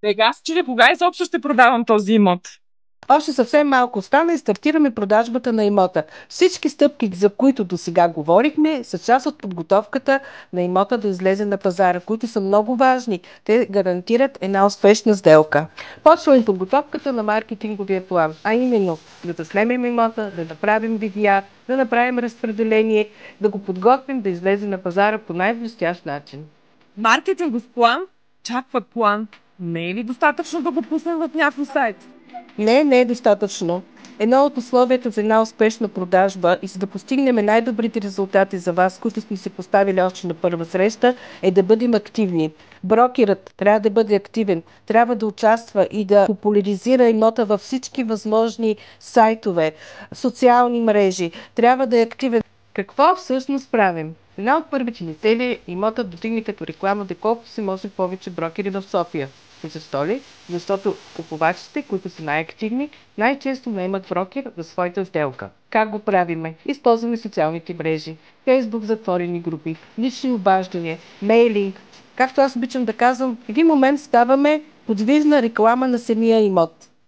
Сега се чудя кога изобщо ще продавам този имот. Още съвсем малко остана и стартираме продажбата на имота. Всички стъпки, за които до сега говорихме, са част от подготовката на имота да излезе на пазара, които са много важни. Те гарантират една успешна сделка. Почваме подготовката на маркетинговия план, а именно да заснемем имота, да направим видеа, да направим разпределение, да го подготвим да излезе на пазара по най-блестящ начин. Маркетингов план? Чаква план. Не е ли достатъчно да го пуснем в някой сайт? Не, не е достатъчно. Едно от условията за една успешна продажба и за да постигнем най-добрите резултати за вас, които сме се поставили още на първа среща, е да бъдем активни. Брокерът трябва да бъде активен, трябва да участва и да популяризира имота във всички възможни сайтове, социални мрежи. Трябва да е активен. Какво всъщност правим? Една от първите ни цели е имотът достигне като реклама до колкото се може повече брокери в София. И защо ли? Защото купувачите, които са най-активни, най-често наемат брокер за своята сделка. Как го правиме? Използваме социалните мрежи, Фейсбук затворени групи, лични обаждания, мейлинг. Както аз обичам да казвам, в един момент ставаме подвижна реклама на самия имот.